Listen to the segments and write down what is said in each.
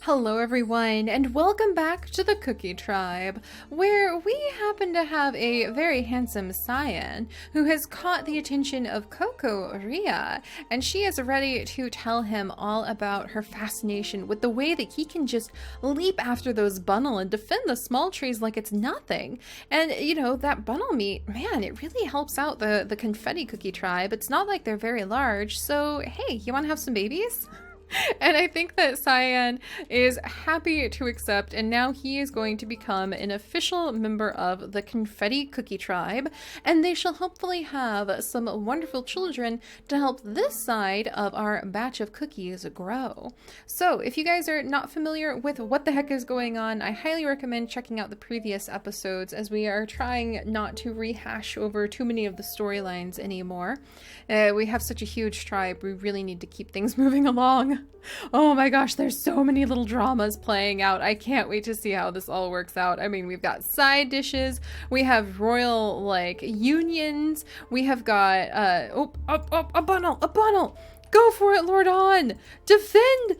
Hello everyone, and welcome back to the Cookie Tribe, where we happen to have a very handsome Cyan who has caught the attention of Coco Ria, and she is ready to tell him all about her fascination with the way that he can just leap after those bunnel and defend the small trees like it's nothing. And you know, that bunnel meat, man, it really helps out the Confetti Cookie Tribe. It's not like they're very large, so hey, you want to have some babies? And I think that Cyan is happy to accept, and now he is going to become an official member of the Confetti Cookie Tribe, and they shall hopefully have some wonderful children to help this side of our batch of cookies grow. So if you guys are not familiar with what the heck is going on, I highly recommend checking out the previous episodes, as we are trying not to rehash over too many of the storylines anymore. We have such a huge tribe, we really need to keep things moving along. Oh my gosh, there's so many little dramas playing out. I can't wait to see how this all works out. I mean, we've got side dishes, we have royal, unions, we have got, a bunnel! Go for it, Lord On! Defend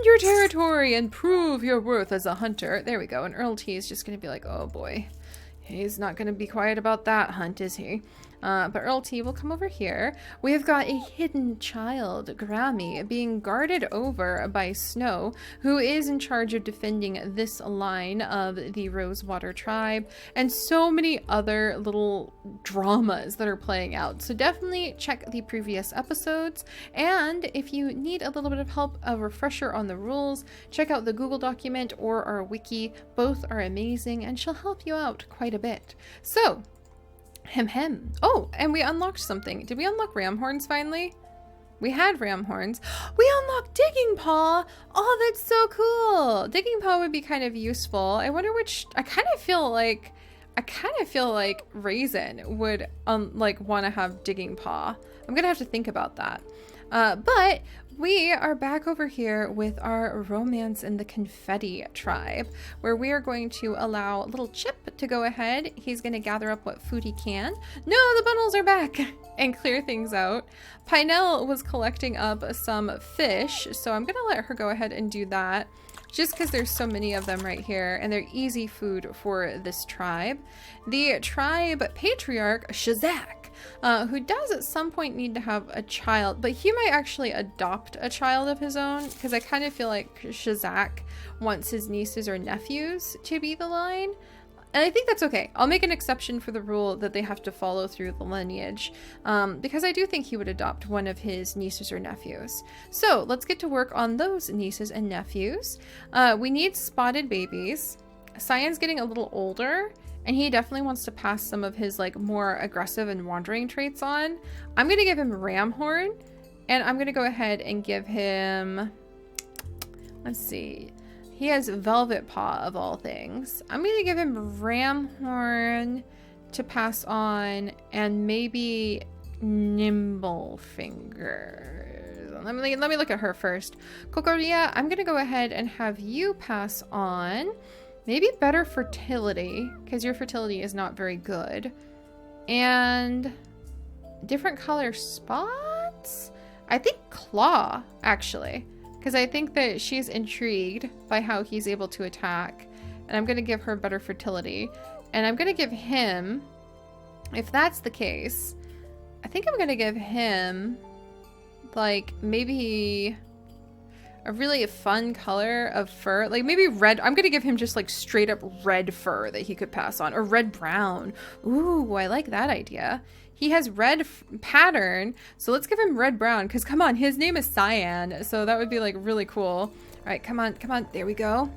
your territory and prove your worth as a hunter. There we go, and Earl T is just gonna be like, oh boy, he's not gonna be quiet about that hunt, is he? But Earl T will come over here. We have got a hidden child, Grammy, being guarded over by Snow, who is in charge of defending this line of the Rosewater tribe, and so many other little dramas that are playing out. So definitely check the previous episodes, and if you need a little bit of help, a refresher on the rules, check out the Google document or our wiki. Both are amazing and she'll help you out quite a bit. So, oh, and we unlocked something. Did we unlock ram horns finally? We had ram horns. We unlocked Digging Paw. Oh, that's so cool. Digging Paw would be kind of useful. I wonder which, I kind of feel like Raisin would want to have Digging Paw. I'm gonna have to think about that. But we are back over here with our romance in the Confetti tribe, where we are going to allow little Chip to go ahead. He's going to gather up what food he can. No, the bundles are back! And clear things out. Pinel was collecting up some fish, so I'm going to let her go ahead and do that, just because there's so many of them right here, and they're easy food for this tribe. The tribe patriarch, Shazak, who does at some point need to have a child, but he might actually adopt a child of his own, because I kind of feel like Shazak wants his nieces or nephews to be the line. And I think that's okay. I'll make an exception for the rule that they have to follow through the lineage, because I do think he would adopt one of his nieces or nephews. So let's get to work on those nieces and nephews. We need spotted babies. Cyan's getting a little older, and he definitely wants to pass some of his more aggressive and wandering traits on. I'm going to give him Ramhorn, and I'm going to go ahead and give him, let's see, he has Velvet Paw of all things. I'm going to give him Ramhorn to pass on, and maybe Nimble Fingers. Let me look at her first. Kokoria, I'm going to go ahead and have you pass on maybe better fertility, because your fertility is not very good. And different color spots? I think Claw, actually. Because I think that she's intrigued by how he's able to attack. And I'm going to give her better fertility. And I'm going to give him, if that's the case, I think I'm going to give him, maybe a really fun color of fur, maybe red. I'm gonna give him just straight up red fur that he could pass on, or red brown. Ooh, I like that idea. He has red pattern, so let's give him red brown, because come on, his name is Cyan, so that would be really cool. All right, come on, there we go. All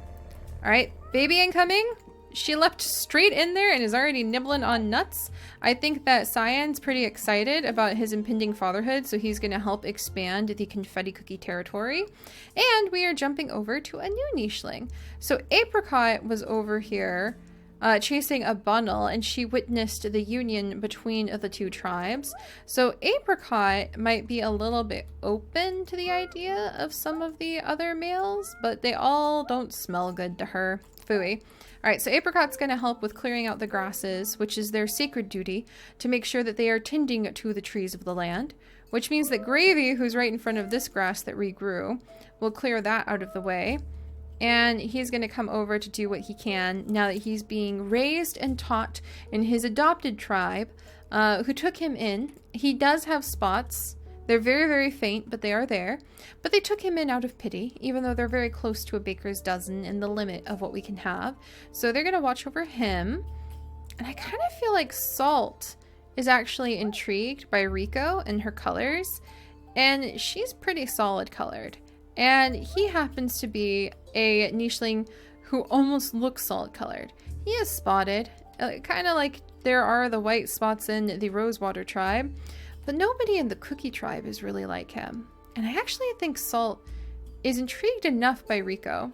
right, baby incoming. She leapt straight in there and is already nibbling on nuts. I think that Cyan's pretty excited about his impending fatherhood, so he's going to help expand the Confetti Cookie territory. And we are jumping over to a new nicheling. So Apricot was over here chasing a bundle, and she witnessed the union between the two tribes. So Apricot might be a little bit open to the idea of some of the other males, but they all don't smell good to her. Phooey. Alright, so Apricot's going to help with clearing out the grasses, which is their sacred duty, to make sure that they are tending to the trees of the land, which means that Gravy, who's right in front of this grass that regrew, will clear that out of the way. and he's going to come over to do what he can now that he's being raised and taught in his adopted tribe, who took him in. He does have spots. They're very, very faint, but they are there. But they took him in out of pity, even though they're very close to a baker's dozen and the limit of what we can have. So they're going to watch over him. And I kind of feel like Salt is actually intrigued by Riko and her colors. And she's pretty solid colored. And he happens to be a nicheling who almost looks salt colored. He is spotted, kind of like there are the white spots in the Rosewater tribe. But nobody in the Cookie tribe is really like him. And I actually think Salt is intrigued enough by Riko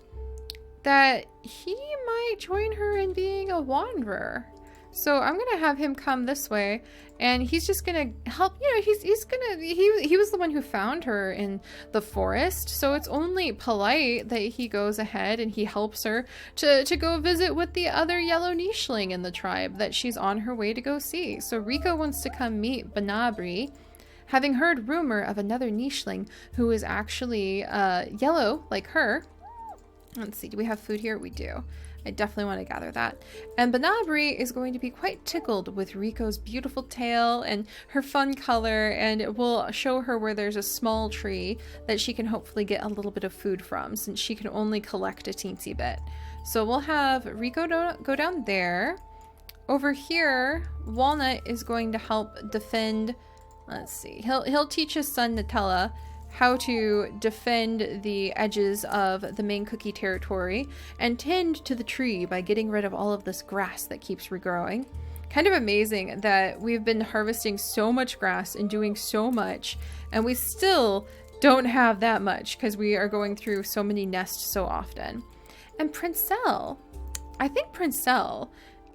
that he might join her in being a wanderer. So I'm going to have him come this way, and he's just going to help. You know, he was the one who found her in the forest. So it's only polite that he goes ahead and he helps her to go visit with the other yellow nicheling in the tribe that she's on her way to go see. So Riko wants to come meet Banabri, having heard rumor of another nicheling who is actually yellow like her. Let's see, do we have food here? We do. I definitely want to gather that. And Banabri is going to be quite tickled with Riko's beautiful tail and her fun color, and we'll show her where there's a small tree that she can hopefully get a little bit of food from, since she can only collect a teensy bit. So we'll have Riko go down there. Over here, Walnut is going to help defend. Let's see. He'll teach his son Nutella how to defend the edges of the main Cookie territory and tend to the tree by getting rid of all of this grass that keeps regrowing. Kind of amazing that we've been harvesting so much grass and doing so much, and we still don't have that much because we are going through so many nests so often. And Princelle, I think Princelle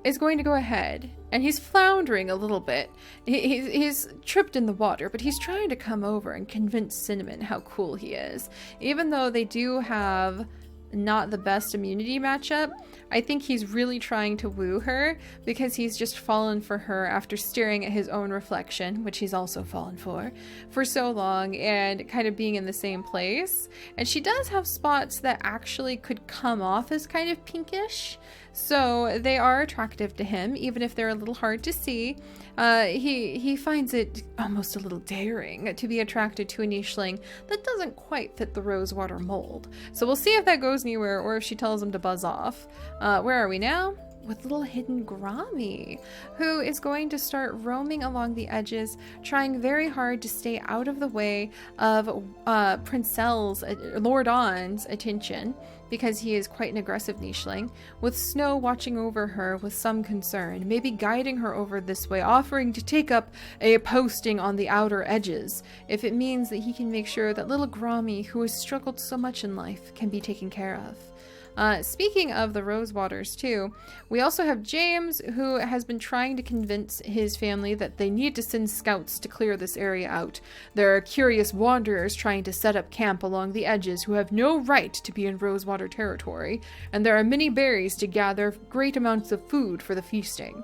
is going to go ahead, and he's floundering a little bit. He's tripped in the water, but he's trying to come over and convince Cinnamon how cool he is. Even though they do have not the best immunity matchup, I think he's really trying to woo her because he's just fallen for her after staring at his own reflection, which he's also fallen for so long, and kind of being in the same place. And she does have spots that actually could come off as kind of pinkish, so they are attractive to him, even if they're a little hard to see. He finds it almost a little daring to be attracted to a nicheling that doesn't quite fit the Rosewater mold. So we'll see if that goes anywhere or if she tells him to buzz off. Where are we now? With little hidden Grommy, who is going to start roaming along the edges, trying very hard to stay out of the way of Princelle's, Lord On's attention, because he is quite an aggressive nicheling, with Snow watching over her with some concern, maybe guiding her over this way, offering to take up a posting on the outer edges, if it means that he can make sure that little Grommy, who has struggled so much in life, can be taken care of. Speaking of the Rosewaters too, we also have James, who has been trying to convince his family that they need to send scouts to clear this area out. There are curious wanderers trying to set up camp along the edges who have no right to be in Rosewater territory, and there are many berries to gather, great amounts of food for the feasting.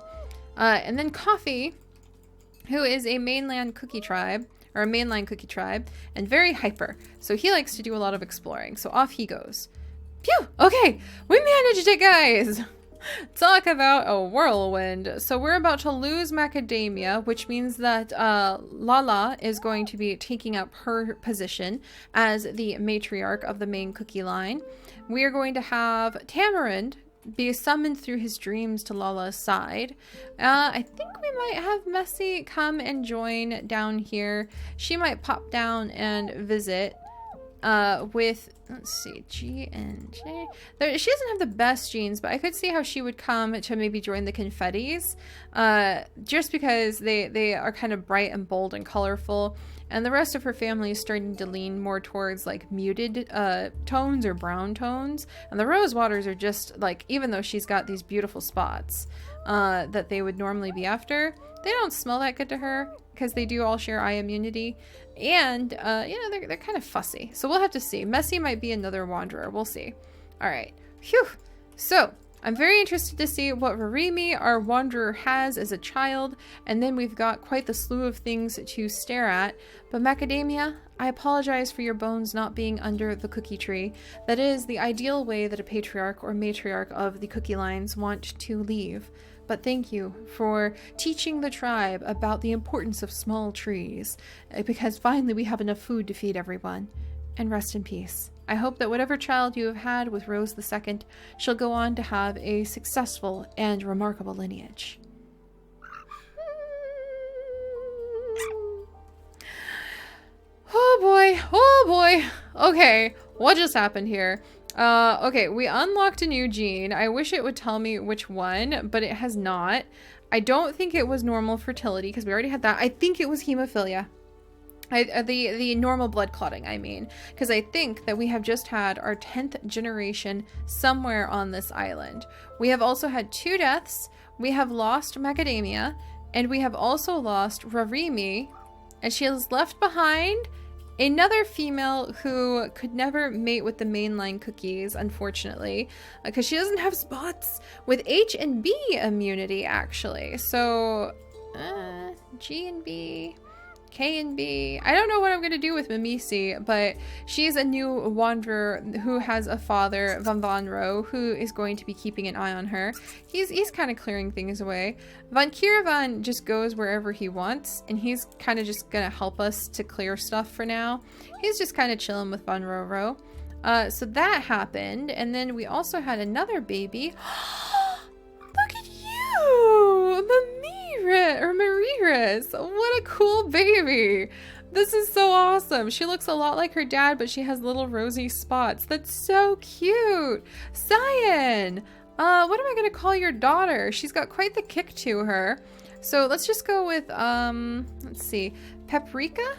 And then Coffee, who is a mainland cookie tribe, or a mainline cookie tribe, and very hyper, so he likes to do a lot of exploring, so off he goes. Phew! Okay, we managed it, guys! Talk about a whirlwind. So we're about to lose Macadamia, which means that Lala is going to be taking up her position as the matriarch of the main cookie line. We are going to have Tamarind be summoned through his dreams to Lala's side. I think we might have Messy come and join down here. She might pop down and visit with, let's see, G and J. She doesn't have the best genes, but I could see how she would come to maybe join the Confettis, just because they are kind of bright and bold and colorful, and the rest of her family is starting to lean more towards like muted tones or brown tones, and the Rosewaters are just like, even though she's got these beautiful spots that they would normally be after, they don't smell that good to her because they do all share eye immunity. And, they're kind of fussy. So we'll have to see. Messy might be another wanderer. We'll see. All right. Phew. So I'm very interested to see what Rarimi, our wanderer, has as a child, and then we've got quite the slew of things to stare at. But Macadamia, I apologize for your bones not being under the cookie tree. That is the ideal way that a patriarch or matriarch of the cookie lines want to leave. But thank you for teaching the tribe about the importance of small trees, because finally we have enough food to feed everyone. And rest in peace. I hope that whatever child you have had with Rose II shall go on to have a successful and remarkable lineage. Oh boy, oh boy. Okay, what just happened here? Okay, we unlocked a new gene. I wish it would tell me which one, but it has not. I don't think it was normal fertility, because we already had that. I think it was hemophilia. The normal blood clotting, I mean, because I think that we have just had our 10th generation somewhere on this island. We have also had 2 deaths. We have lost Macadamia, and we have also lost Rarimi, and she has left behind another female who could never mate with the mainline cookies, unfortunately, because she doesn't have spots with H and B immunity, actually. So, G and B... K and B. I don't know what I'm going to do with Mimisi, but she's a new wanderer who has a father, Vanvanro, who is going to be keeping an eye on her. He's kind of clearing things away. Van Kiravan just goes wherever he wants, and he's kind of just going to help us to clear stuff for now. He's just kind of chilling with Van Roro. So that happened, and then we also had another baby. Look at you! Mariris. What a cool baby. This is so awesome. She looks a lot like her dad, but she has little rosy spots. That's so cute. Cyan. What am I going to call your daughter? She's got quite the kick to her. So let's just go with, let's see, Paprika?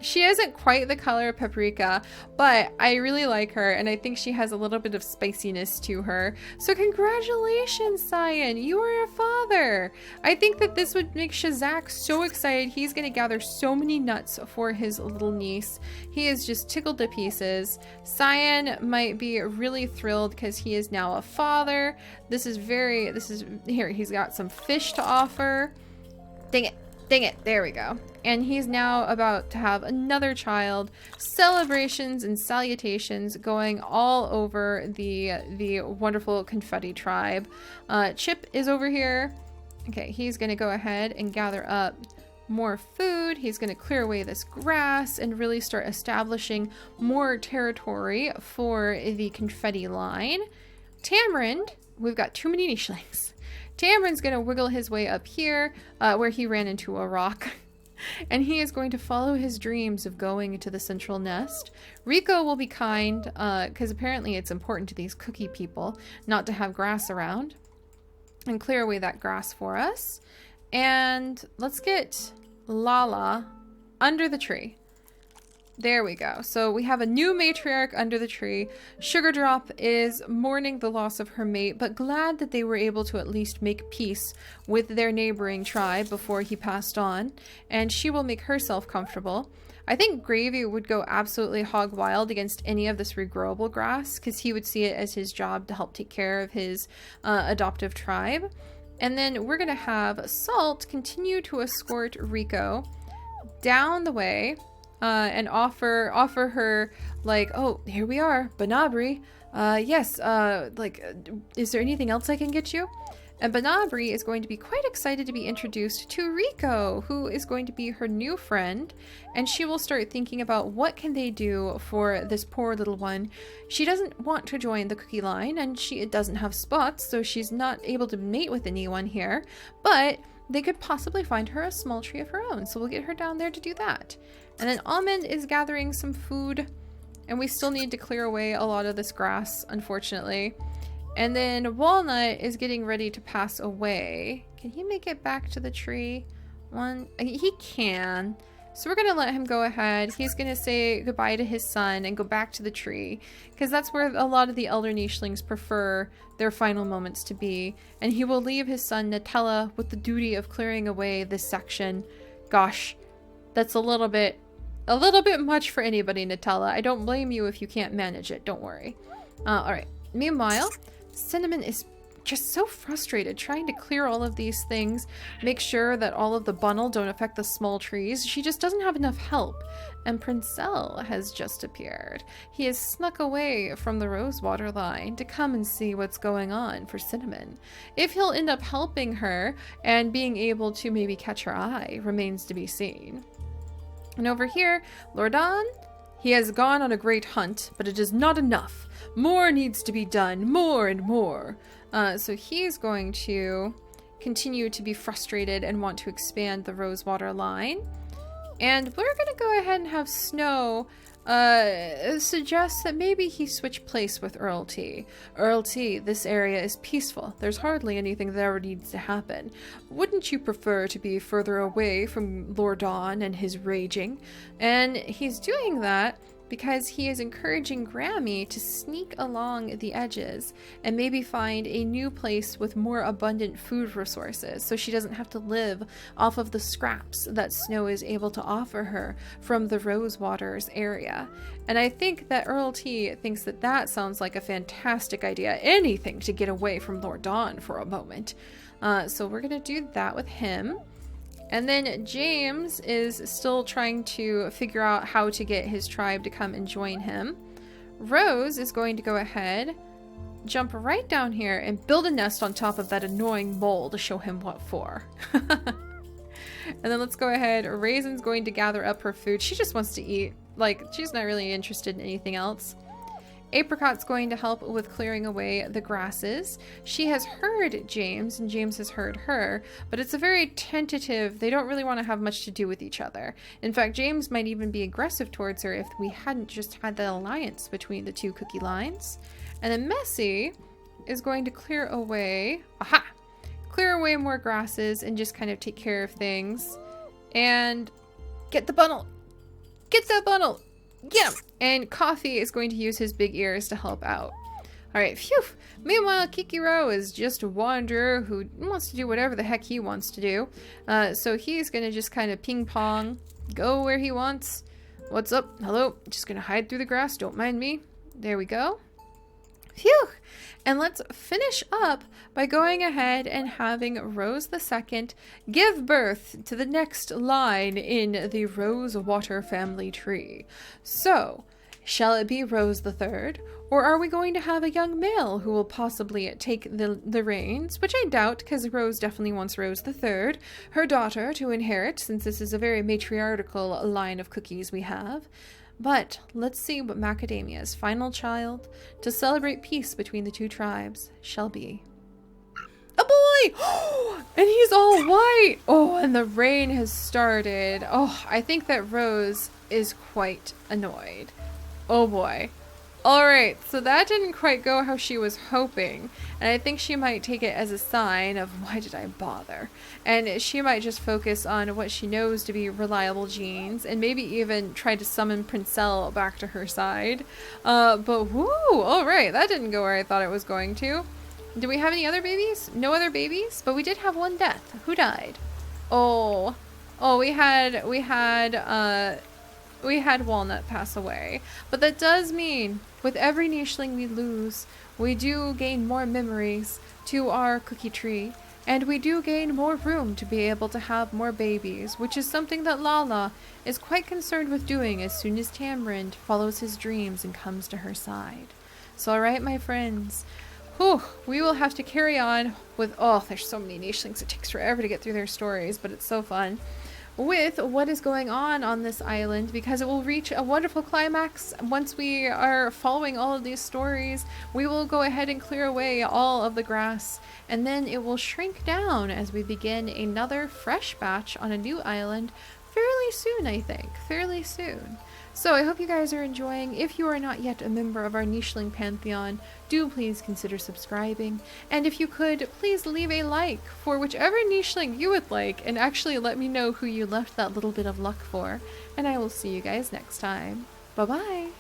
She isn't quite the color of Paprika, but I really like her, and I think she has a little bit of spiciness to her. So congratulations, Cyan! You are a father! I think that this would make Shazak so excited. He's going to gather so many nuts for his little niece. He is just tickled to pieces. Cyan might be really thrilled because he is now a father. Here, he's got some fish to offer. Dang it. Dang it, there we go. And he's now about to have another child. Celebrations and salutations going all over the wonderful Confetti tribe. Chip is over here. Okay, he's gonna go ahead and gather up more food. He's gonna clear away this grass and really start establishing more territory for the Confetti line. Tamarind, we've got too many nichelings. Tamariнд's gonna wiggle his way up here, where he ran into a rock. And he is going to follow his dreams of going to the central nest. Rico will be kind, because apparently it's important to these cookie people not to have grass around. And clear away that grass for us. And let's get Lala under the tree. There we go. So we have a new matriarch under the tree. Sugar Drop is mourning the loss of her mate, but glad that they were able to at least make peace with their neighboring tribe before he passed on. And she will make herself comfortable. I think Gravy would go absolutely hog wild against any of this regrowable grass, because he would see it as his job to help take care of his adoptive tribe. And then we're going to have Salt continue to escort Rico down the way. And offer her, like, oh, here we are, Banabri. Yes, is there anything else I can get you? And Banabri is going to be quite excited to be introduced to Rico, who is going to be her new friend, and she will start thinking about what can they do for this poor little one. She doesn't want to join the cookie line, and she doesn't have spots, so she's not able to mate with anyone here, but they could possibly find her a small tree of her own, so we'll get her down there to do that. And then Almond is gathering some food, and we still need to clear away a lot of this grass, unfortunately. And then Walnut is getting ready to pass away. Can he make it back to the tree? He can. So we're going to let him go ahead. He's going to say goodbye to his son and go back to the tree, because that's where a lot of the elder nichelings prefer their final moments to be. And he will leave his son Nutella with the duty of clearing away this section. Gosh, that's a little bit much for anybody, Nutella. I don't blame you if you can't manage it. Don't worry. All right. Meanwhile, Cinnamon is just so frustrated trying to clear all of these things, make sure that all of the bunnel don't affect the small trees. She just doesn't have enough help. And Princelle has just appeared. He has snuck away from the rosewater line to come and see what's going on for Cinnamon. If he'll end up helping her and being able to maybe catch her eye remains to be seen. And over here, Lordon, he has gone on a great hunt, but it is not enough. More needs to be done, more and more. So he's going to continue to be frustrated and want to expand the rosewater line. And we're going to go ahead and have Snow suggest that maybe he switch place with Earl T. Earl T, this area is peaceful. There's hardly anything that ever needs to happen. Wouldn't you prefer to be further away from Lordon and his raging? And he's doing that because he is encouraging Grammy to sneak along the edges and maybe find a new place with more abundant food resources so she doesn't have to live off of the scraps that Snow is able to offer her from the Rosewaters area. And I think that Earl T thinks that that sounds like a fantastic idea. Anything to get away from Lord Dawn for a moment. So we're going to do that with him. And then James is still trying to figure out how to get his tribe to come and join him. Rose is going to go ahead, jump right down here, and build a nest on top of that annoying mole to show him what for. And then let's go ahead. Raisin's going to gather up her food. She just wants to eat. Like, she's not really interested in anything else. Apricot's going to help with clearing away the grasses. She has heard James, and James has heard her, but it's a very tentative, they don't really want to have much to do with each other. In fact, James might even be aggressive towards her if we hadn't just had the alliance between the two cookie lines. And then Messy is going to clear away, clear away more grasses and just kind of take care of things. And get the bundle! Get that bundle! Get him! And Coffee is going to use his big ears to help out. Alright, phew! Meanwhile, Kikiro is just a wanderer who wants to do whatever the heck he wants to do. So he's gonna just kind of ping pong, go where he wants. What's up? Hello? Just gonna hide through the grass, don't mind me. There we go. Phew! And let's finish up by going ahead and having Rose II give birth to the next line in the Rosewater family tree. So, shall it be Rose III, or are we going to have a young male who will possibly take the reins, which I doubt, because Rose definitely wants Rose III, her daughter, to inherit, since this is a very matriarchal line of cookies we have. But let's see what Macadamia's final child to celebrate peace between the two tribes shall be. A boy! And he's all white! Oh, and the rain has started. Oh, I think that Rose is quite annoyed. Oh boy. Alright, so that didn't quite go how she was hoping, and I think she might take it as a sign of why did I bother? And she might just focus on what she knows to be reliable genes, and maybe even try to summon Princelle back to her side. But whoo! Alright, that didn't go where I thought it was going to. Do we have any other babies? No other babies? But we did have one death. Who died? Oh, we had Walnut pass away. But that does mean, with every nicheling we lose, we do gain more memories to our cookie tree, and we do gain more room to be able to have more babies, which is something that Lala is quite concerned with doing as soon as Tamarind follows his dreams and comes to her side. So alright, my friends, we will have to carry on with, there's so many nichelings, it takes forever to get through their stories, but it's so fun. With what is going on this island, because it will reach a wonderful climax once we are following all of these stories. We will go ahead and clear away all of the grass, and then it will shrink down as we begin another fresh batch on a new island fairly soon, I think. Fairly soon. So I hope you guys are enjoying. If you are not yet a member of our nicheling pantheon, do please consider subscribing. And if you could, please leave a like for whichever nicheling you would like, and actually let me know who you left that little bit of luck for. And I will see you guys next time. Bye-bye!